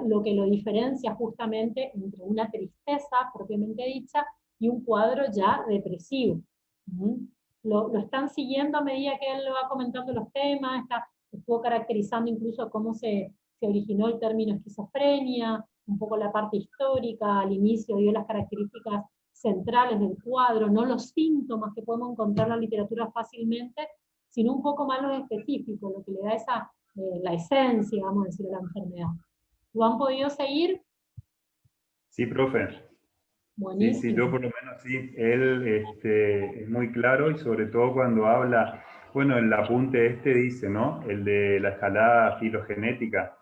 lo que lo diferencia justamente entre una tristeza propiamente dicha y un cuadro ya depresivo. Lo están siguiendo a medida que él le va comentando los temas, estuvo caracterizando incluso cómo se originó el término esquizofrenia, un poco la parte histórica, al inicio dio las características centrales del cuadro, no los síntomas que podemos encontrar en la literatura fácilmente, sino un poco más los específicos, lo que le da esa, la esencia, vamos a decir, de la enfermedad. ¿Lo han podido seguir? Sí, profe. Sí, sí, yo Buenísimo. por lo menos sí. Él es muy claro y sobre todo cuando habla, bueno, el apunte dice, ¿no? El de la escalada filogenética,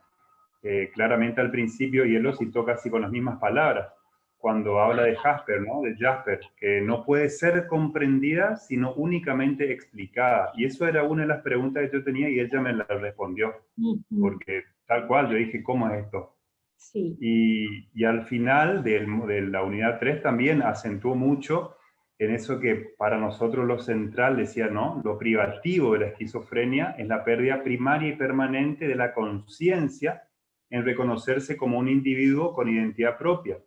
claramente al principio, y él lo citó casi con las mismas palabras, cuando habla de Jasper, ¿no? De Jasper, que no puede ser comprendida, sino únicamente explicada. Y eso era una de las preguntas que yo tenía y ella me la respondió, porque tal cual, yo dije, ¿cómo es esto? Sí. Y al final de la unidad 3 también acentuó mucho en eso que para nosotros lo central, decía, ¿no? Lo privativo de la esquizofrenia es la pérdida primaria y permanente de la conciencia en reconocerse como un individuo con identidad propia.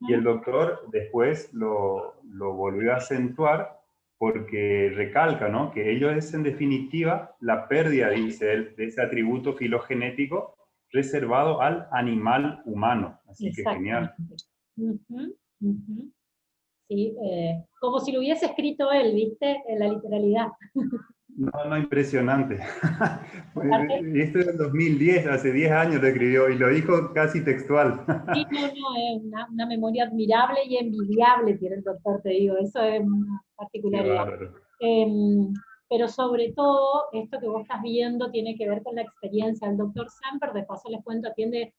Y el doctor después lo volvió a acentuar porque recalca, ¿no? Que ello es en definitiva la pérdida, dice él, de ese atributo filogenético reservado al animal humano. Así que genial. Sí, como si lo hubiese escrito él, ¿viste? En la literalidad. No, no, impresionante. Aparte, Esto es del 2010, hace 10 años lo escribió y lo dijo casi textual. sí, no, es una memoria admirable y envidiable tiene el doctor, te digo, eso es una Qué particularidad. bárbaro. Pero sobre todo, esto que vos estás viendo tiene que ver con la experiencia. El doctor Semper, de paso les cuento, atiende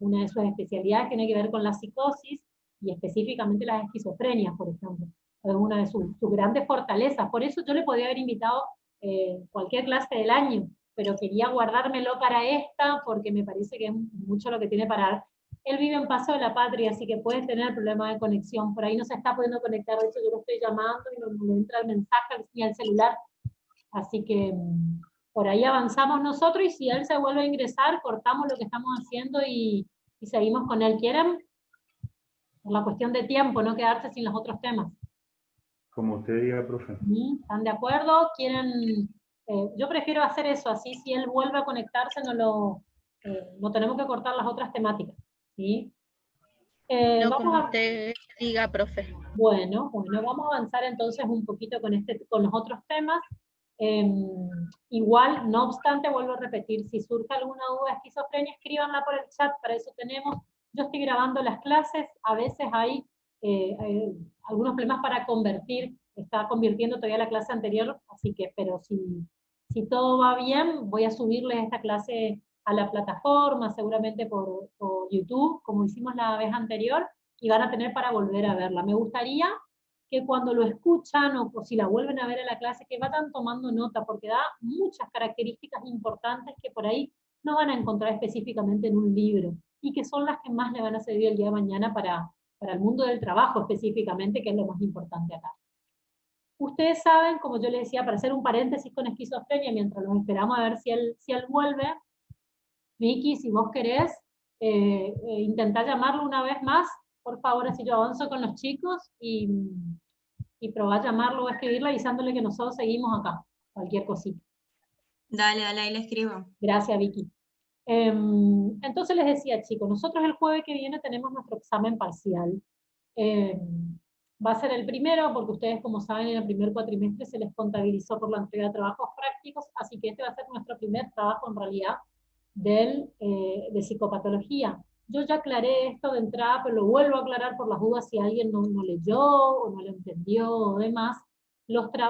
una de sus especialidades, tiene que ver con la psicosis y específicamente las esquizofrenias, por ejemplo. Es una de sus grandes fortalezas. Por eso yo le podía haber invitado cualquier clase del año, pero quería guardármelo para esta porque me parece que es mucho lo que tiene para dar. Él vive en Paso de la Patria, así que puede tener problemas de conexión. Por ahí no se está pudiendo conectar, de hecho yo lo estoy llamando y no me entra el mensaje ni al celular. Así que por ahí avanzamos nosotros y si él se vuelve a ingresar, cortamos lo que estamos haciendo y seguimos con él. ¿Quieren? Por la cuestión de tiempo, no quedarse sin los otros temas. Como usted diga, profe. ¿Están de acuerdo? ¿Quieren? Yo prefiero hacer eso, así si él vuelve a conectarse no tenemos que cortar las otras temáticas. ¿Sí? No, Vamos como a... usted diga, profe. Bueno, vamos a avanzar entonces un poquito con los otros temas. Igual, no obstante, vuelvo a repetir, si surge alguna duda de esquizofrenia, escríbanla por el chat, para eso tenemos. Yo estoy grabando las clases, a veces hay algunos problemas para convertir, está convirtiendo todavía la clase anterior, así que, pero si todo va bien, voy a subirles esta clase a la plataforma, seguramente por YouTube, como hicimos la vez anterior, y van a tener para volver a verla. Me gustaría que cuando lo escuchan o si la vuelven a ver en la clase, que vayan tomando nota, porque da muchas características importantes que por ahí no van a encontrar específicamente en un libro, y que son las que más le van a servir el día de mañana para el mundo del trabajo específicamente, que es lo más importante acá. Ustedes saben, como yo les decía, para hacer un paréntesis con esquizofrenia, mientras los esperamos a ver si él vuelve, Vicky, si vos querés, intentar llamarlo una vez más, por favor, así yo avanzo con los chicos y probar a llamarlo o escribirle avisándole que nosotros seguimos acá, cualquier cosita. Dale, ahí le escribo. Gracias, Vicky. Entonces les decía, chicos, nosotros el jueves que viene tenemos nuestro examen parcial. Va a ser el primero, porque ustedes, como saben, en el primer cuatrimestre se les contabilizó por la entrega de trabajos prácticos, así que este va a ser nuestro primer trabajo en realidad de psicopatología. Yo ya aclaré esto de entrada, pero lo vuelvo a aclarar por las dudas si alguien no leyó o no lo entendió o demás.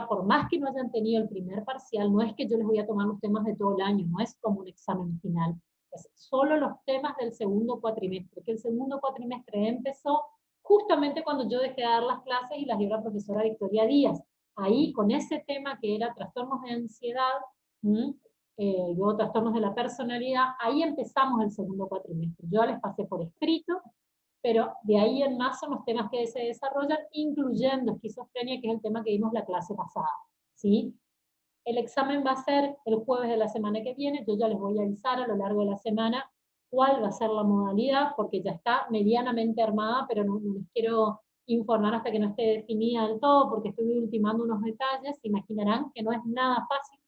Por más que no hayan tenido el primer parcial, no es que yo les voy a tomar los temas de todo el año, no es como un examen final, es solo los temas del segundo cuatrimestre, que el segundo cuatrimestre empezó justamente cuando yo dejé de dar las clases y las dio la profesora Victoria Díaz. Ahí, con ese tema que era trastornos de ansiedad, luego trastornos de la personalidad, ahí empezamos el segundo cuatrimestre. Yo les pasé por escrito, pero de ahí en más son los temas que se desarrollan, incluyendo esquizofrenia, que es el tema que vimos la clase pasada. ¿Sí? El examen va a ser el jueves de la semana que viene, yo ya les voy a avisar a lo largo de la semana cuál va a ser la modalidad, porque ya está medianamente armada, pero no les quiero informar hasta que no esté definida del todo, porque estoy ultimando unos detalles. Imaginarán que no es nada fácil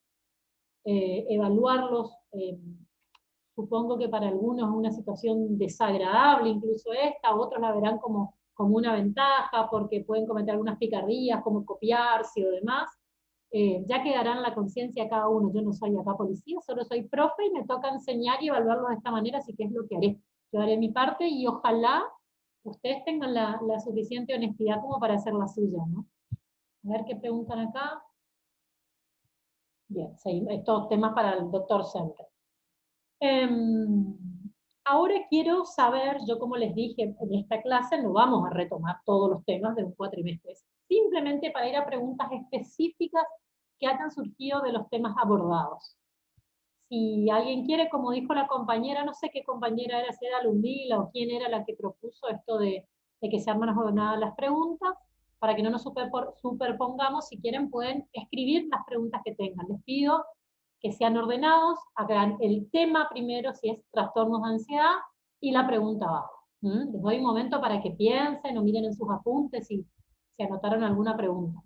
evaluarlos. Supongo que para algunos es una situación desagradable, incluso esta, otros la verán como una ventaja, porque pueden cometer algunas picardías, como copiarse o demás. Ya quedará en la conciencia cada uno. Yo no soy acá policía, solo soy profe y me toca enseñar y evaluarlo de esta manera, así que es lo que haré. Yo haré mi parte y ojalá ustedes tengan la suficiente honestidad como para hacer la suya, ¿no? A ver qué preguntan acá. Bien, seguimos. Estos temas para el doctor Semper. Ahora quiero saber, yo como les dije, en esta clase no vamos a retomar todos los temas de un cuatrimestre, simplemente para ir a preguntas específicas que hayan surgido de los temas abordados. Si alguien quiere, como dijo la compañera, no sé qué compañera era, si era Lundila o quién era la que propuso esto de que se arman ordenadas las preguntas, para que no nos superpongamos, si quieren pueden escribir las preguntas que tengan. Les pido que sean ordenados, hagan el tema primero, si es trastornos de ansiedad, y la pregunta abajo. Les doy un momento para que piensen o miren en sus apuntes si anotaron alguna pregunta.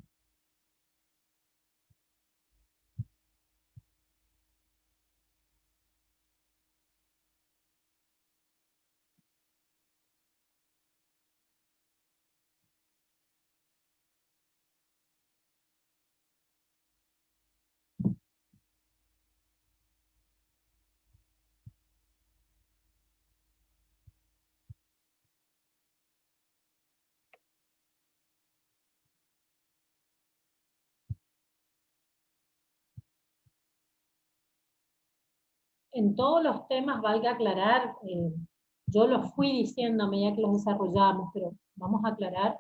En todos los temas, valga aclarar, yo los fui diciendo a medida que los desarrollamos, pero vamos a aclarar.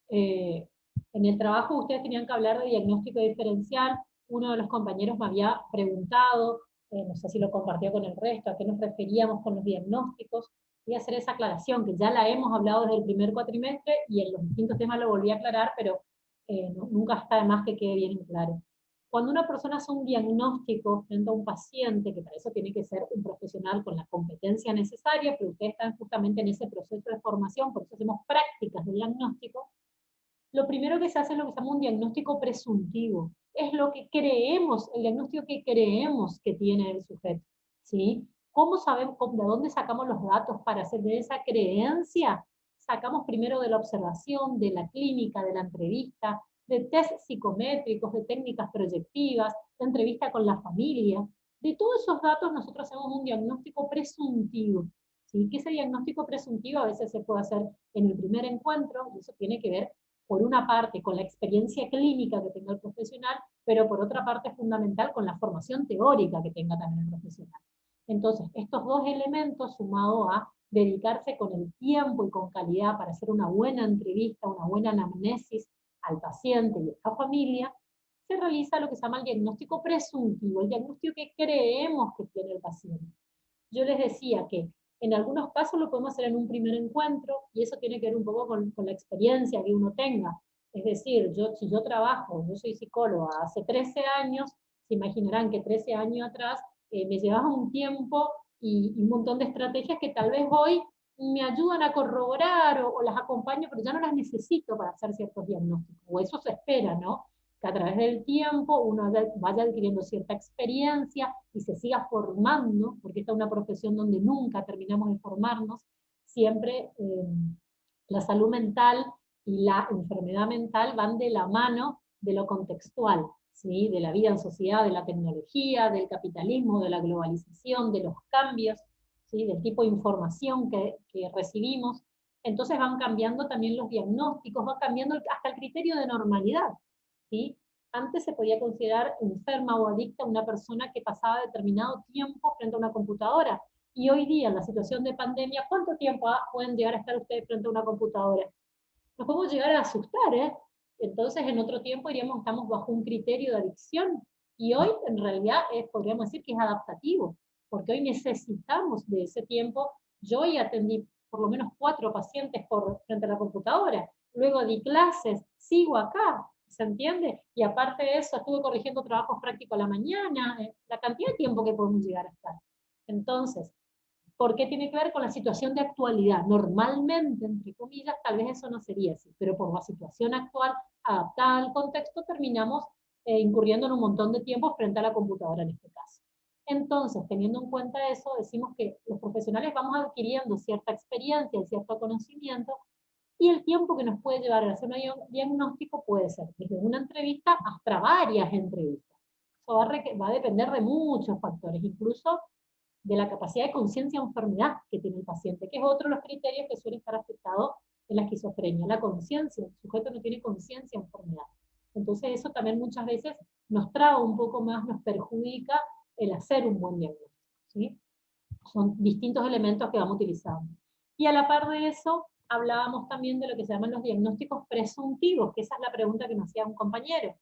En el trabajo ustedes tenían que hablar de diagnóstico diferencial. Uno de los compañeros me había preguntado, no sé si lo compartió con el resto, a qué nos referíamos con los diagnósticos. Voy a hacer esa aclaración, que ya la hemos hablado desde el primer cuatrimestre, y en los distintos temas lo volví a aclarar, pero nunca está de más que quede bien claro. Cuando una persona hace un diagnóstico frente a un paciente, que para eso tiene que ser un profesional con la competencia necesaria, pero ustedes están justamente en ese proceso de formación, por eso hacemos prácticas de diagnóstico, lo primero que se hace es lo que se llama un diagnóstico presuntivo. Es lo que creemos, el diagnóstico que creemos que tiene el sujeto, ¿sí? ¿Cómo sabemos, de dónde sacamos los datos para hacer de esa creencia? Sacamos primero de la observación, de la clínica, de la entrevista, de test psicométricos, de técnicas proyectivas, de entrevista con la familia. De todos esos datos nosotros hacemos un diagnóstico presuntivo, ¿sí? Que ese diagnóstico presuntivo a veces se puede hacer en el primer encuentro, y eso tiene que ver por una parte con la experiencia clínica que tenga el profesional, pero por otra parte es fundamental con la formación teórica que tenga también el profesional. Entonces, estos dos elementos, sumado a dedicarse con el tiempo y con calidad para hacer una buena entrevista, una buena anamnesis al paciente y a la familia, se realiza lo que se llama el diagnóstico presuntivo, el diagnóstico que creemos que tiene el paciente. Yo les decía que en algunos casos lo podemos hacer en un primer encuentro, y eso tiene que ver un poco con la experiencia que uno tenga. Es decir, si yo trabajo, yo soy psicóloga hace 13 años, se imaginarán que 13 años atrás me llevaba un tiempo y un montón de estrategias que tal vez hoy me ayudan a corroborar o las acompaño, pero ya no las necesito para hacer ciertos diagnósticos, o eso se espera, ¿no? Que a través del tiempo uno vaya adquiriendo cierta experiencia y se siga formando, porque esta es una profesión donde nunca terminamos de formarnos. Siempre la salud mental y la enfermedad mental van de la mano de lo contextual, ¿sí? De la vida en sociedad, de la tecnología, del capitalismo, de la globalización, de los cambios, ¿sí? Del tipo de información que recibimos. Entonces van cambiando también los diagnósticos, va cambiando hasta el criterio de normalidad, ¿sí? Antes se podía considerar enferma o adicta a una persona que pasaba determinado tiempo frente a una computadora. Y hoy día, en la situación de pandemia, ¿cuánto tiempo pueden llegar a estar ustedes frente a una computadora? Nos podemos llegar a asustar, ¿eh? Entonces, en otro tiempo diríamos que estamos bajo un criterio de adicción. Y hoy, en realidad, podríamos decir que es adaptativo, porque hoy necesitamos de ese tiempo. Yo hoy atendí por lo menos 4 pacientes frente a la computadora. Luego di clases, sigo acá, ¿se entiende? Y aparte de eso, estuve corrigiendo trabajos prácticos a la mañana, la cantidad de tiempo que podemos llegar a estar. Entonces, ¿Por qué tiene que ver con la situación de actualidad? Normalmente, entre comillas, tal vez eso no sería así, pero por la situación actual, adaptada al contexto, terminamos incurriendo en un montón de tiempo frente a la computadora en este caso. Entonces, teniendo en cuenta eso, decimos que los profesionales vamos adquiriendo cierta experiencia y cierto conocimiento, y el tiempo que nos puede llevar a hacer un diagnóstico puede ser desde una entrevista hasta varias entrevistas. Eso va a depender de muchos factores, incluso de la capacidad de conciencia de enfermedad que tiene el paciente, que es otro de los criterios que suele estar afectado en la esquizofrenia. La conciencia, el sujeto no tiene conciencia de enfermedad. Entonces eso también muchas veces nos traba un poco más, nos perjudica el hacer un buen diagnóstico, ¿sí? Son distintos elementos que vamos utilizando. Y a la par de eso, hablábamos también de lo que se llaman los diagnósticos presuntivos, que esa es la pregunta que nos hacía un compañero.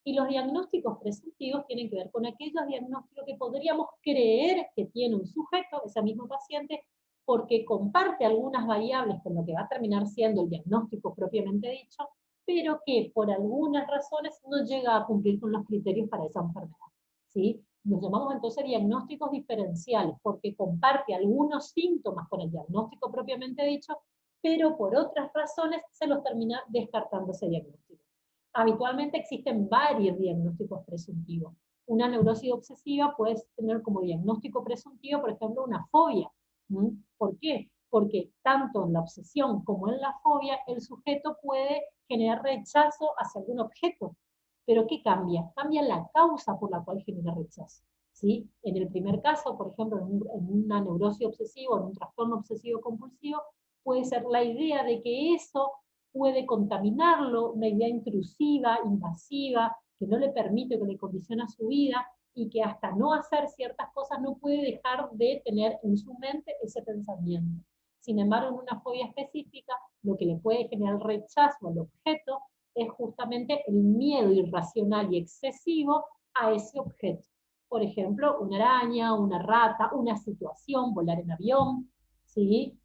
Y los diagnósticos presuntivos tienen que ver con aquellos diagnósticos que podríamos creer que tiene un sujeto, ese mismo paciente, porque comparte algunas variables con lo que va a terminar siendo el diagnóstico propiamente dicho, pero que por algunas razones no llega a cumplir con los criterios para esa enfermedad, ¿sí? Los llamamos entonces diagnósticos diferenciales, porque comparte algunos síntomas con el diagnóstico propiamente dicho, pero por otras razones se los termina descartando ese diagnóstico. Habitualmente existen varios diagnósticos presuntivos. Una neurosis obsesiva puede tener como diagnóstico presuntivo, por ejemplo, una fobia. ¿Por qué? Porque tanto en la obsesión como en la fobia, el sujeto puede generar rechazo hacia algún objeto. ¿Pero qué cambia? Cambia la causa por la cual genera rechazo, ¿sí? En el primer caso, por ejemplo, en una neurosis obsesiva, en un trastorno obsesivo compulsivo, puede ser la idea de que eso puede contaminarlo, una idea intrusiva, invasiva, que no le permite, que le condiciona su vida, y que hasta no hacer ciertas cosas no puede dejar de tener en su mente ese pensamiento. Sin embargo, en una fobia específica, lo que le puede generar rechazo al objeto es justamente el miedo irracional y excesivo a ese objeto. Por ejemplo, una araña, una rata, una situación, volar en avión, ¿sí?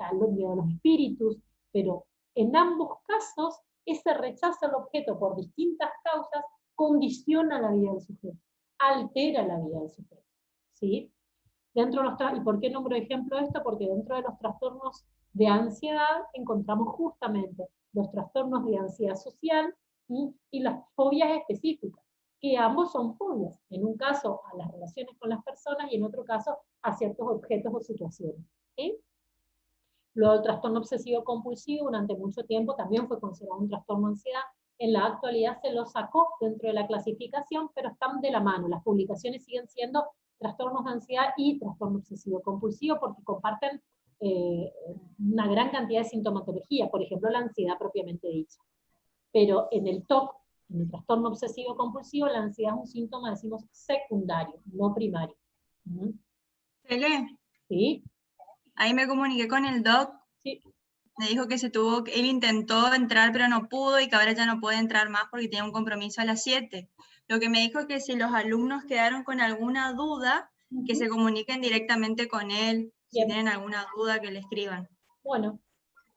Al miedo a los espíritus, pero en ambos casos, ese rechazo al objeto por distintas causas condiciona la vida del sujeto, altera la vida del sujeto, ¿sí? Dentro de los ¿y por qué nombro ejemplo esto? Porque dentro de los trastornos de ansiedad encontramos justamente los trastornos de ansiedad social, ¿sí? Y las fobias específicas, que ambos son fobias, en un caso a las relaciones con las personas y en otro caso a ciertos objetos o situaciones, ¿sí? Luego el trastorno obsesivo compulsivo durante mucho tiempo también fue considerado un trastorno de ansiedad. En la actualidad se lo sacó dentro de la clasificación, pero están de la mano. Las publicaciones siguen siendo trastornos de ansiedad y trastorno obsesivo compulsivo porque comparten una gran cantidad de sintomatología, por ejemplo la ansiedad propiamente dicha. Pero en el TOC, en el trastorno obsesivo compulsivo, la ansiedad es un síntoma, decimos, secundario, no primario. Tele, ¿Sí? ahí me comuniqué con el doc. Sí. Me dijo que él intentó entrar pero no pudo y que ahora ya no puede entrar más porque tiene un compromiso a las 7. Lo que me dijo es que si los alumnos quedaron con alguna duda, que se comuniquen directamente con él. Bien. Si tienen alguna duda, que le escriban. Bueno,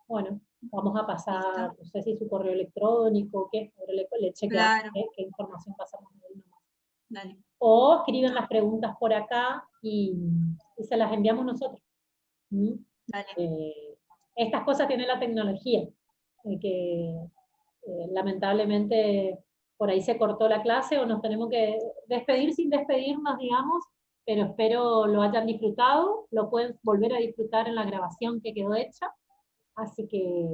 vamos a pasar, ¿Listo? no sé si su correo electrónico, qué, ahora le chequeamos Claro. qué información pasamos de él nomás. Dale. O escriben las preguntas por acá y se las enviamos nosotros. Dale. Estas cosas tiene la tecnología, que lamentablemente por ahí se cortó la clase o nos tenemos que despedir sin despedirnos, digamos, pero espero lo hayan disfrutado, lo pueden volver a disfrutar en la grabación que quedó hecha, así que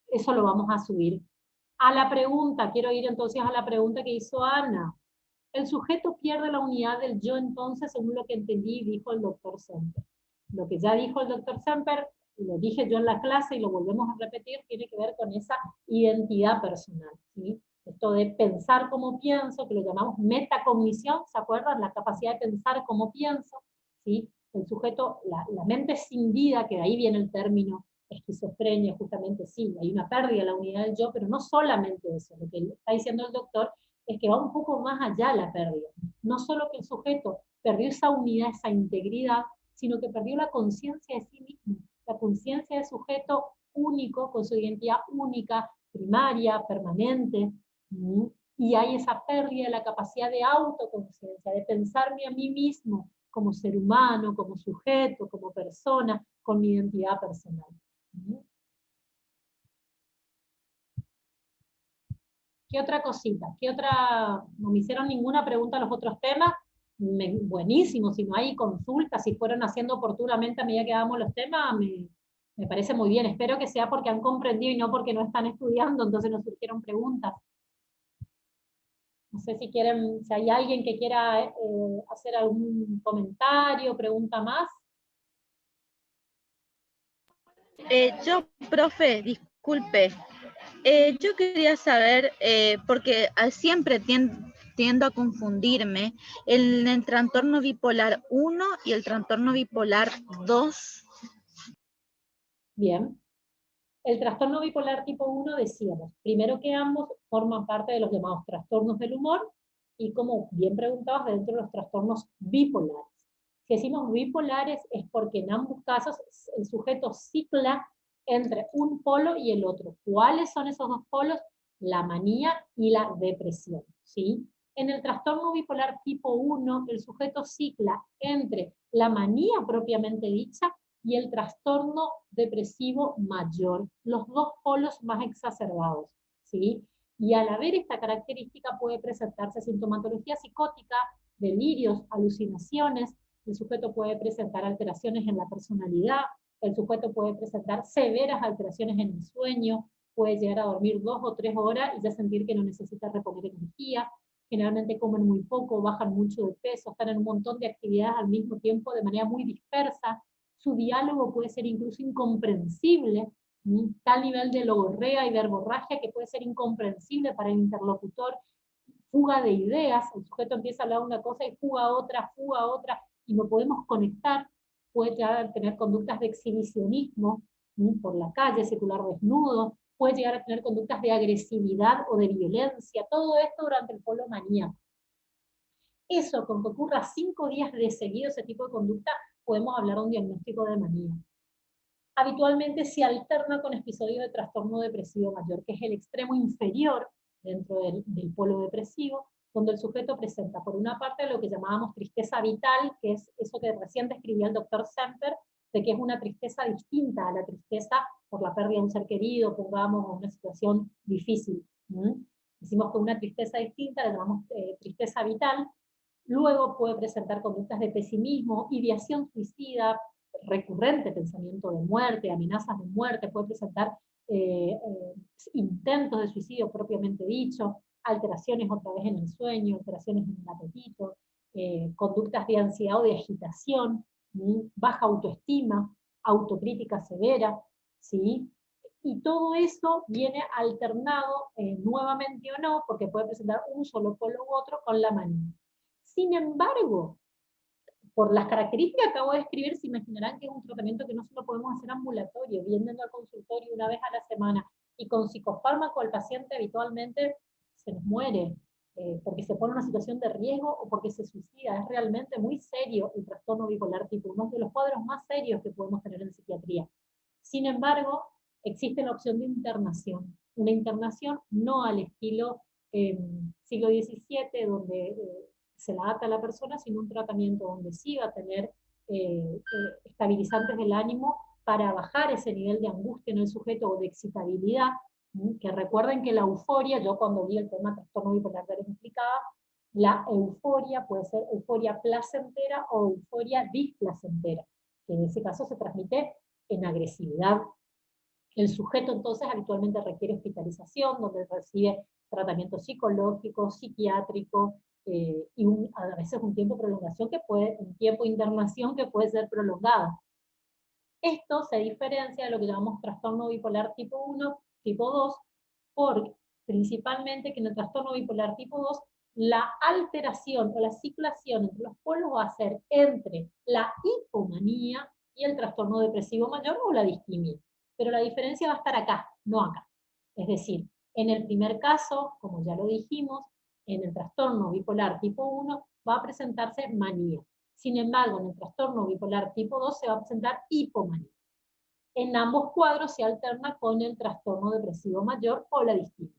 eso lo vamos a subir. A la pregunta, quiero ir entonces a la pregunta que hizo Ana. El sujeto pierde la unidad del yo entonces, según lo que entendí, dijo el doctor Semper. Lo que ya dijo el doctor Semper, lo dije yo en la clase y lo volvemos a repetir, tiene que ver con esa identidad personal, ¿sí? Esto de pensar como pienso, que lo llamamos metacognición, ¿se acuerdan? La capacidad de pensar como pienso, ¿sí? El sujeto, la mente escindida, que de ahí viene el término esquizofrenia, justamente sí, hay una pérdida de la unidad del yo, pero no solamente eso, lo que está diciendo el doctor es que va un poco más allá la pérdida. No solo que el sujeto perdió esa unidad, esa integridad, sino que perdió la conciencia de sí mismo, la conciencia de sujeto único, con su identidad única, primaria, permanente, y hay esa pérdida de la capacidad de autoconciencia, de pensarme a mí mismo como ser humano, como sujeto, como persona, con mi identidad personal. ¿Qué otra cosita? ¿Qué otra? No me hicieron ninguna pregunta a los otros temas. Buenísimo, si no hay consultas, si fueron haciendo oportunamente a medida que damos los temas, me parece muy bien. Espero que sea porque han comprendido y no porque no están estudiando, entonces nos surgieron preguntas. No sé si quieren, si hay alguien que quiera hacer algún comentario, pregunta más. Yo, profe, disculpe. Yo quería saber, porque siempre tiendo a confundirme el trastorno bipolar 1 y el trastorno bipolar 2. Bien. El trastorno bipolar tipo 1 decíamos, primero que ambos forman parte de los llamados trastornos del humor y como bien preguntabas, dentro de los trastornos bipolares. Si decimos bipolares es porque en ambos casos el sujeto cicla entre un polo y el otro. ¿Cuáles son esos dos polos? La manía y la depresión, ¿sí? En el trastorno bipolar tipo 1, el sujeto cicla entre la manía propiamente dicha y el trastorno depresivo mayor, los dos polos más exacerbados, ¿sí? Y al haber esta característica puede presentarse sintomatología psicótica, delirios, alucinaciones, el sujeto puede presentar alteraciones en la personalidad, el sujeto puede presentar severas alteraciones en el sueño, puede llegar a dormir 2 o 3 horas y ya sentir que no necesita reponer energía, generalmente comen muy poco, bajan mucho de peso, están en un montón de actividades al mismo tiempo de manera muy dispersa, su diálogo puede ser incluso incomprensible, tal nivel de logorrea y verborragia que puede ser incomprensible para el interlocutor, fuga de ideas, el sujeto empieza a hablar una cosa y fuga a otra, y no podemos conectar, puede llegar a tener conductas de exhibicionismo por la calle, circular desnudo, puede llegar a tener conductas de agresividad o de violencia, todo esto durante el polo maníaco. Eso, con que ocurra 5 días de seguido ese tipo de conducta, podemos hablar de un diagnóstico de manía. Habitualmente se alterna con episodios de trastorno depresivo mayor, que es el extremo inferior dentro del polo depresivo, donde el sujeto presenta, por una parte, lo que llamábamos tristeza vital, que es eso que recién describía el doctor Semper, de que es una tristeza distinta a la tristeza por la pérdida de un ser querido, pongamos, una situación difícil. Decimos que una tristeza distinta la llamamos tristeza vital. Luego puede presentar conductas de pesimismo, ideación suicida, recurrente pensamiento de muerte, amenazas de muerte, puede presentar intentos de suicidio propiamente dicho, alteraciones otra vez en el sueño, alteraciones en el apetito, conductas de ansiedad o de agitación, baja autoestima, autocrítica severa, ¿sí? Y todo eso viene alternado nuevamente o no, porque puede presentar un solo polo u otro con la manía. Sin embargo, por las características que acabo de describir, se imaginarán que es un tratamiento que no solo podemos hacer ambulatorio, yendo al consultorio una vez a la semana, y con psicofármaco el paciente habitualmente se nos muere, porque se pone en una situación de riesgo o porque se suicida. Es realmente muy serio el trastorno bipolar tipo 1, uno de los cuadros más serios que podemos tener en psiquiatría. Sin embargo, existe la opción de internación. Una internación no al estilo siglo XVII, donde se la ata a la persona, sino un tratamiento donde sí va a tener estabilizantes del ánimo para bajar ese nivel de angustia en el sujeto o de excitabilidad, que recuerden que la euforia, yo cuando vi el tema trastorno bipolar les explicaba, la euforia puede ser euforia placentera o euforia displacentera, que en ese caso se transmite en agresividad. El sujeto entonces habitualmente requiere hospitalización, donde recibe tratamiento psicológico, psiquiátrico, y a veces un tiempo de prolongación un tiempo de internación que puede ser prolongado. Esto se diferencia de lo que llamamos trastorno bipolar tipo 1, tipo 2, porque principalmente que en el trastorno bipolar tipo 2 la alteración o la ciclación entre los polos va a ser entre la hipomanía y el trastorno depresivo mayor o la distimia. Pero la diferencia va a estar acá, no acá. Es decir, en el primer caso, como ya lo dijimos, en el trastorno bipolar tipo 1 va a presentarse manía. Sin embargo, en el trastorno bipolar tipo 2 se va a presentar hipomanía. En ambos cuadros se alterna con el trastorno depresivo mayor o la distimia.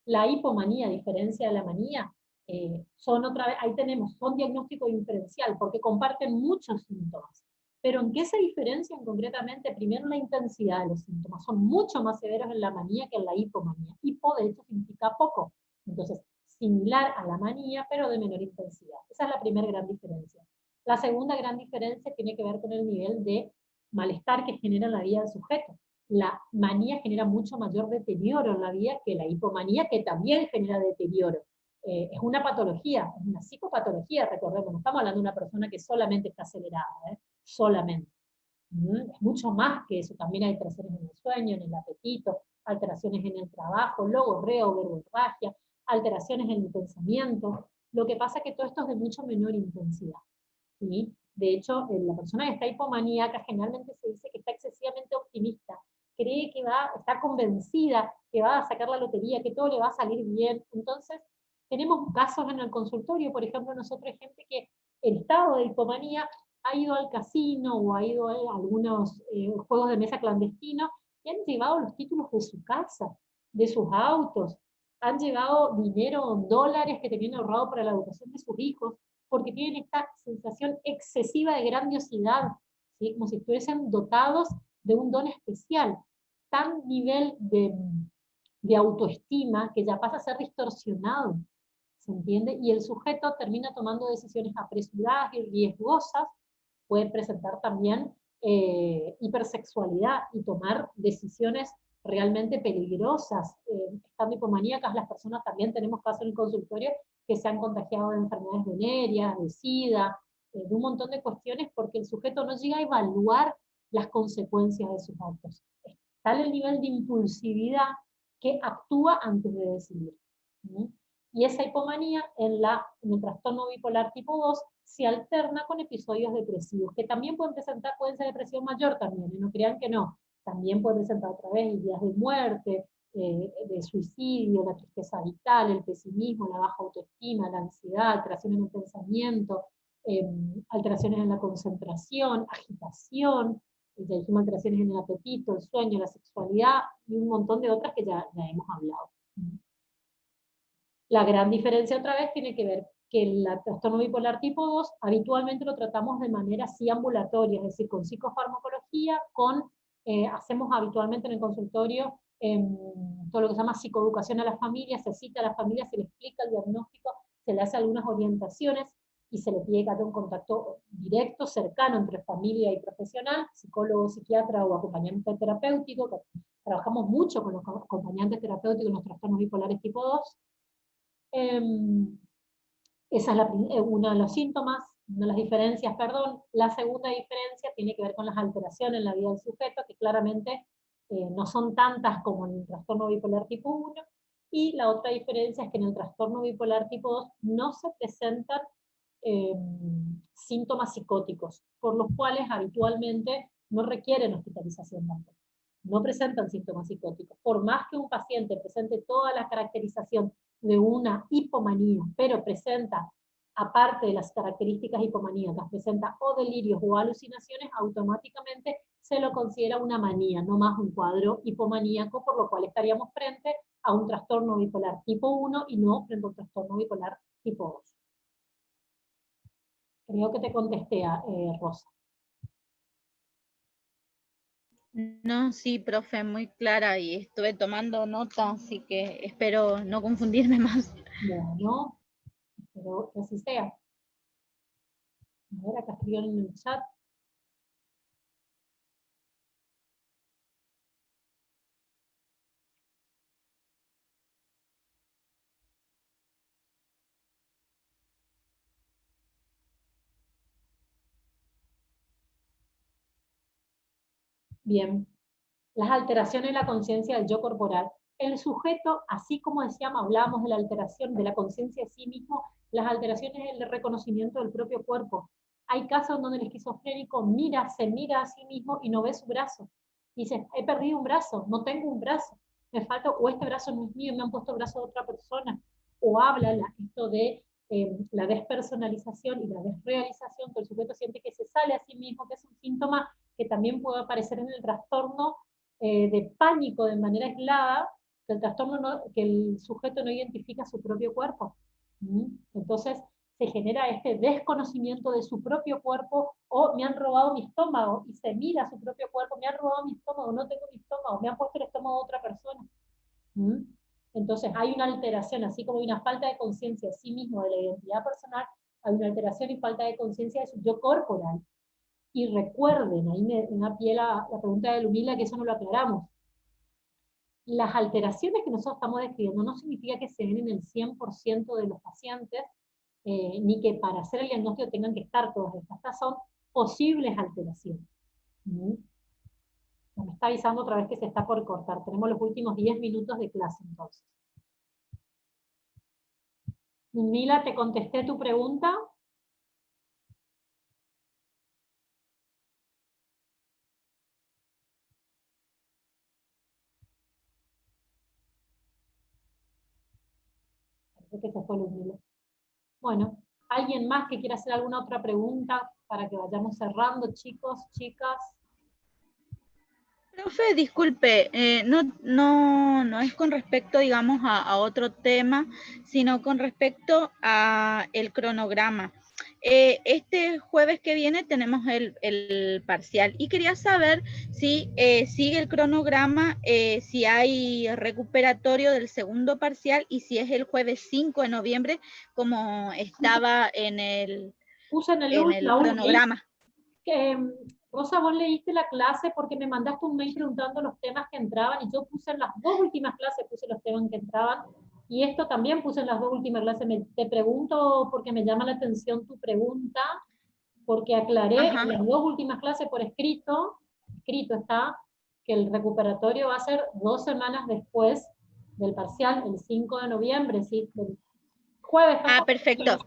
La hipomanía, a diferencia de la manía, ahí tenemos, son diagnóstico diferencial, porque comparten muchos síntomas. Pero ¿en qué se diferencian concretamente? Primero, la intensidad de los síntomas. Son mucho más severos en la manía que en la hipomanía. Hipo, de hecho, significa poco. Entonces, similar a la manía, pero de menor intensidad. Esa es la primera gran diferencia. La segunda gran diferencia tiene que ver con el nivel de malestar que genera en la vida del sujeto. La manía genera mucho mayor deterioro en la vida que la hipomanía, que también genera deterioro. Es una patología, es una psicopatología, recordemos, no estamos hablando de una persona que solamente está acelerada, solamente. Es mucho más que eso, también hay alteraciones en el sueño, en el apetito, alteraciones en el trabajo, logorrea o verborragia, alteraciones en el pensamiento. Lo que pasa es que todo esto es de mucho menor intensidad. ¿Sí? De hecho, la persona que está hipomaníaca generalmente se dice que está excesivamente optimista, cree que está convencida que va a sacar la lotería, que todo le va a salir bien. Entonces, tenemos casos en el consultorio, por ejemplo, nosotros hay gente que en estado de hipomanía ha ido al casino o ha ido a algunos juegos de mesa clandestinos y han llevado los títulos de su casa, de sus autos, han llevado dinero, dólares que tenían ahorrado para la educación de sus hijos, porque tienen esta sensación excesiva de grandiosidad, ¿sí? Como si estuviesen dotados de un don especial, tan nivel de autoestima que ya pasa a ser distorsionado, ¿se entiende? Y el sujeto termina tomando decisiones apresuradas y riesgosas, puede presentar también hipersexualidad y tomar decisiones realmente peligrosas. Estando hipomaníacas, las personas también tenemos casos en el consultorio que se han contagiado de enfermedades venéreas, de SIDA, de un montón de cuestiones, porque el sujeto no llega a evaluar las consecuencias de sus actos. Es tal el nivel de impulsividad que actúa antes de decidir. Y esa hipomanía en el trastorno bipolar tipo 2 se alterna con episodios depresivos, que también pueden ser depresión mayor también, no crean que no, también pueden presentar otra vez ideas de muerte, de suicidio, la tristeza vital, el pesimismo, la baja autoestima, la ansiedad, alteraciones en el pensamiento, alteraciones en la concentración, agitación, ya dijimos alteraciones en el apetito, el sueño, la sexualidad y un montón de otras que ya hemos hablado. La gran diferencia otra vez tiene que ver que el trastorno bipolar tipo 2 habitualmente lo tratamos de manera sí ambulatoria, es decir, con psicofarmacología, hacemos habitualmente en el consultorio todo lo que se llama psicoeducación a las familias, se cita a las familias, se le explica el diagnóstico, se le hace algunas orientaciones y se le pide que haya un contacto directo, cercano entre familia y profesional, psicólogo, psiquiatra o acompañante terapéutico. Trabajamos mucho con los acompañantes terapéuticos en los trastornos bipolares tipo 2. Esa es uno de los síntomas, una de las diferencias, perdón. La segunda diferencia tiene que ver con las alteraciones en la vida del sujeto, que claramente no son tantas como en el trastorno bipolar tipo 1, y la otra diferencia es que en el trastorno bipolar tipo 2 no se presentan síntomas psicóticos, por los cuales habitualmente no requieren hospitalización tampoco. No presentan síntomas psicóticos. Por más que un paciente presente toda la caracterización de una hipomanía, pero presenta, aparte de las características hipomaníacas, presenta o delirios o alucinaciones, automáticamente se lo considera una manía, no más un cuadro hipomaníaco, por lo cual estaríamos frente a un trastorno bipolar tipo 1 y no frente a un trastorno bipolar tipo 2. Creo que te contesté, Rosa. No, sí, profe, muy clara y estuve tomando nota, así que espero no confundirme más. Bueno, espero que así sea. A ver, acá escribieron en el chat. Bien, las alteraciones de la conciencia del yo corporal. El sujeto, así como decíamos, hablábamos de la alteración de la conciencia de sí mismo, las alteraciones en el reconocimiento del propio cuerpo. Hay casos donde el esquizofrénico se mira a sí mismo y no ve su brazo. Dice, he perdido un brazo, no tengo un brazo, me falta, o este brazo no es mío, me han puesto el brazo de otra persona. O habla esto de la despersonalización y la desrealización, que el sujeto siente que se sale a sí mismo, que es un síntoma que también puede aparecer en el trastorno de pánico de manera aislada, que el sujeto no identifica su propio cuerpo. Entonces se genera este desconocimiento de su propio cuerpo, o me han robado mi estómago, y se mira su propio cuerpo, me han robado mi estómago, no tengo mi estómago, me han puesto el estómago de otra persona. Entonces hay una alteración, así como hay una falta de conciencia de sí mismo, de la identidad personal, hay una alteración y falta de conciencia de su yo corporal. Y recuerden, ahí me da pie la pregunta de Lumila, que eso no lo aclaramos. Las alteraciones que nosotros estamos describiendo no significa que se den en el 100% de los pacientes, ni que para hacer el diagnóstico tengan que estar todas estas. Estas son posibles alteraciones. Me está avisando otra vez que se está por cortar. Tenemos los últimos 10 minutos de clase entonces. Mila, ¿te contesté tu pregunta? Parece que se fue Mila. Bueno, ¿alguien más que quiera hacer alguna otra pregunta para que vayamos cerrando, chicos, chicas? Profe, disculpe, no es con respecto, digamos, a otro tema, sino con respecto a el cronograma. Este jueves que viene tenemos el parcial y quería saber si sigue el cronograma, si hay recuperatorio del segundo parcial y si es el jueves 5 de noviembre como estaba en el cronograma. Rosa, vos leíste la clase porque me mandaste un mail preguntando los temas que entraban, y yo puse en las dos últimas clases, puse los temas que entraban, y esto también puse en las dos últimas clases. Te pregunto porque me llama la atención tu pregunta, porque aclaré en las dos últimas clases por escrito está que el recuperatorio va a ser 2 semanas después del parcial, el 5 de noviembre, ¿sí? El jueves. Perfecto.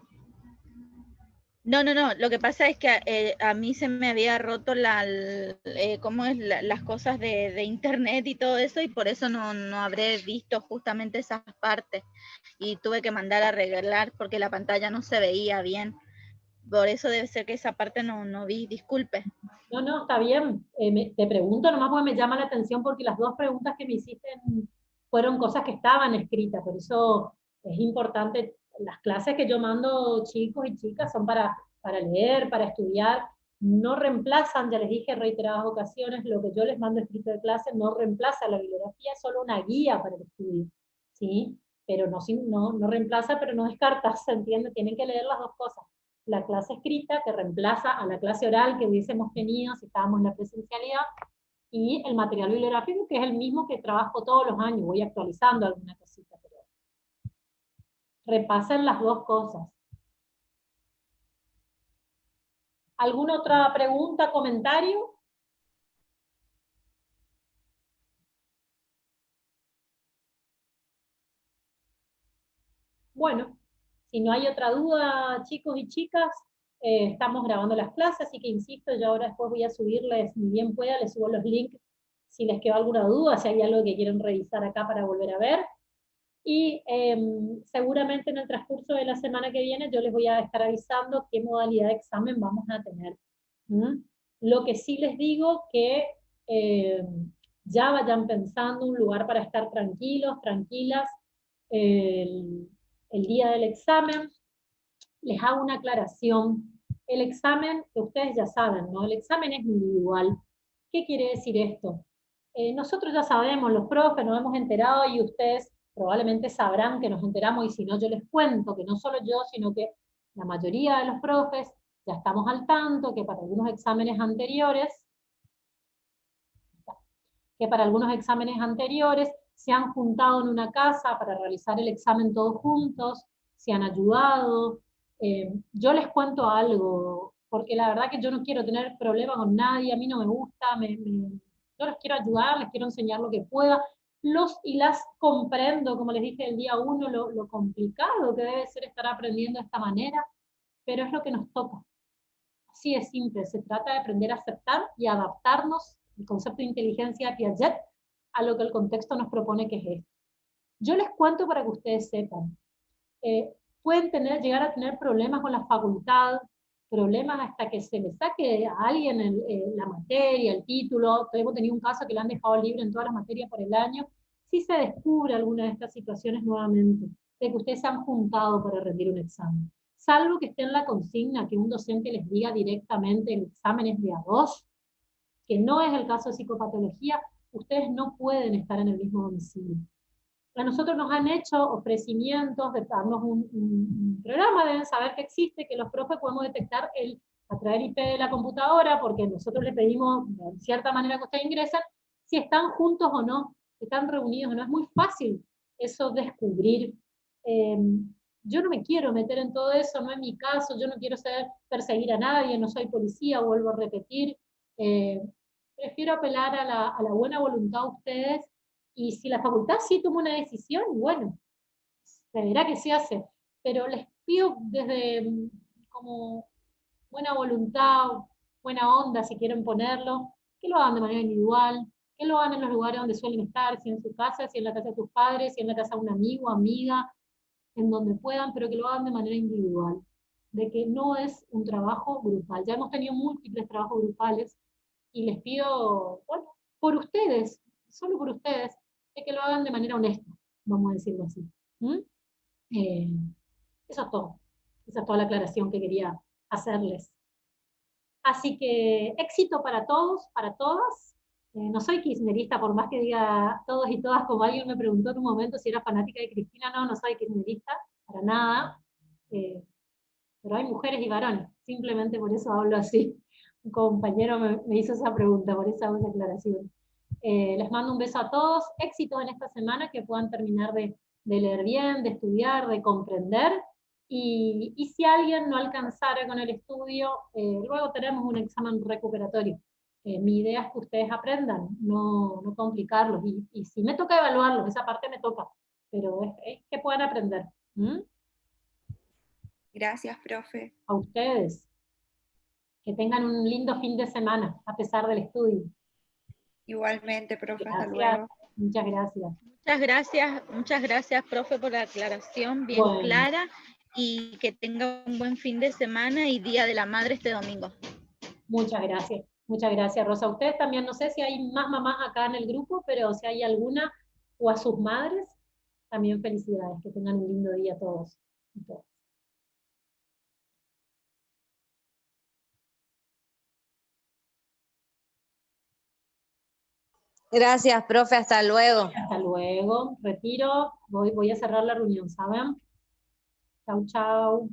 No, lo que pasa es que a mí se me había roto las cosas de internet y todo eso, y por eso no habré visto justamente esas partes, y tuve que mandar a arreglar porque la pantalla no se veía bien. Por eso debe ser que esa parte no vi, disculpe. No, está bien. Te pregunto nomás porque me llama la atención, porque las dos preguntas que me hiciste fueron cosas que estaban escritas, por eso es importante. Las clases que yo mando, chicos y chicas, son para leer, para estudiar, no reemplazan, ya les dije en reiteradas ocasiones, lo que yo les mando escrito de clase no reemplaza la bibliografía, es solo una guía para el estudio, ¿sí? Pero no reemplaza, pero no descarta, ¿se entiende? Tienen que leer las dos cosas. La clase escrita, que reemplaza a la clase oral que hubiésemos tenido si estábamos en la presencialidad, y el material bibliográfico, que es el mismo que trabajo todos los años, voy actualizando alguna cosita, pero repasen las dos cosas. ¿Alguna otra pregunta, comentario? Bueno, si no hay otra duda, chicos y chicas, estamos grabando las clases, así que insisto, yo ahora después voy a subirles, ni bien pueda, les subo los links si les quedó alguna duda, si hay algo que quieren revisar acá para volver a ver. Y seguramente en el transcurso de la semana que viene yo les voy a estar avisando qué modalidad de examen vamos a tener. Lo que sí les digo que ya vayan pensando un lugar para estar tranquilos, tranquilas, el día del examen. Les hago una aclaración. El examen, que ustedes ya saben, ¿no? El examen es individual. ¿Qué quiere decir esto? Nosotros ya sabemos, los profes nos hemos enterado, y ustedes probablemente sabrán que nos enteramos, y si no yo les cuento que no solo yo, sino que la mayoría de los profes ya estamos al tanto que para algunos exámenes anteriores, se han juntado en una casa para realizar el examen todos juntos, se han ayudado. Yo les cuento algo, porque la verdad que yo no quiero tener problemas con nadie, a mí no me gusta, yo les quiero ayudar, les quiero enseñar lo que pueda. Los y las comprendo, como les dije el día 1, lo complicado que debe ser estar aprendiendo de esta manera, pero es lo que nos toca. Así es simple, se trata de aprender a aceptar y adaptarnos, el concepto de inteligencia de Piaget, a lo que el contexto nos propone que es esto. Yo les cuento para que ustedes sepan. Pueden llegar a tener problemas con la facultad, problemas hasta que se le saque a alguien la materia, el título. Hemos tenido un caso que le han dejado libre en todas las materias por el año, si se descubre alguna de estas situaciones nuevamente. de que ustedes se han juntado para rendir un examen. Salvo que esté en la consigna que un docente les diga directamente el examen es de A2, que no es el caso de psicopatología, ustedes no pueden estar en el mismo domicilio. A nosotros nos han hecho ofrecimientos de darnos un programa, deben saber que existe, que los profes podemos detectar a través del IP de la computadora, porque nosotros le pedimos de cierta manera que ustedes ingresen, si están juntos o no, si están reunidos o no. Es muy fácil eso descubrir. Yo no me quiero meter en todo eso, no es mi caso, yo no quiero perseguir a nadie, no soy policía, vuelvo a repetir. Prefiero apelar a la buena voluntad de ustedes, y si la facultad sí toma una decisión, bueno, se verá que se hace, pero les pido desde como buena voluntad, buena onda, si quieren ponerlo, que lo hagan de manera individual, que lo hagan en los lugares donde suelen estar, si en su casa, si en la casa de tus padres, si en la casa de un amigo, amiga, en donde puedan, pero que lo hagan de manera individual, de que no es un trabajo grupal. Ya hemos tenido múltiples trabajos grupales, y les pido, bueno, por ustedes, solo por ustedes, de que lo hagan de manera honesta, vamos a decirlo así. Eso es todo. Esa es toda la aclaración que quería hacerles. Así que éxito para todos, para todas. No soy kirchnerista, por más que diga todos y todas, como alguien me preguntó en un momento si era fanática de Cristina. No, no soy kirchnerista, para nada. Pero hay mujeres y varones, simplemente por eso hablo así. Un compañero me hizo esa pregunta, por eso hago esa aclaración. Les mando un beso a todos, éxitos en esta semana, que puedan terminar de leer bien, de estudiar, de comprender, y si alguien no alcanzara con el estudio, luego tenemos un examen recuperatorio. Mi idea es que ustedes aprendan, no complicarlos, y si me toca evaluarlos, esa parte me toca, pero es que puedan aprender. Gracias, profe. A ustedes. Que tengan un lindo fin de semana, a pesar del estudio. Igualmente, profe, Gracias. hasta luego. Muchas gracias. Muchas gracias, profe, por la aclaración bien clara, y que tenga un buen fin de semana y Día de la Madre este domingo. Muchas gracias, Rosa. Ustedes también, no sé si hay más mamás acá en el grupo, pero si hay alguna, o a sus madres, también felicidades, que tengan un lindo día todos y todas. Gracias, profe, hasta luego. Hasta luego, retiro, voy a cerrar la reunión, ¿saben? Chau, chau.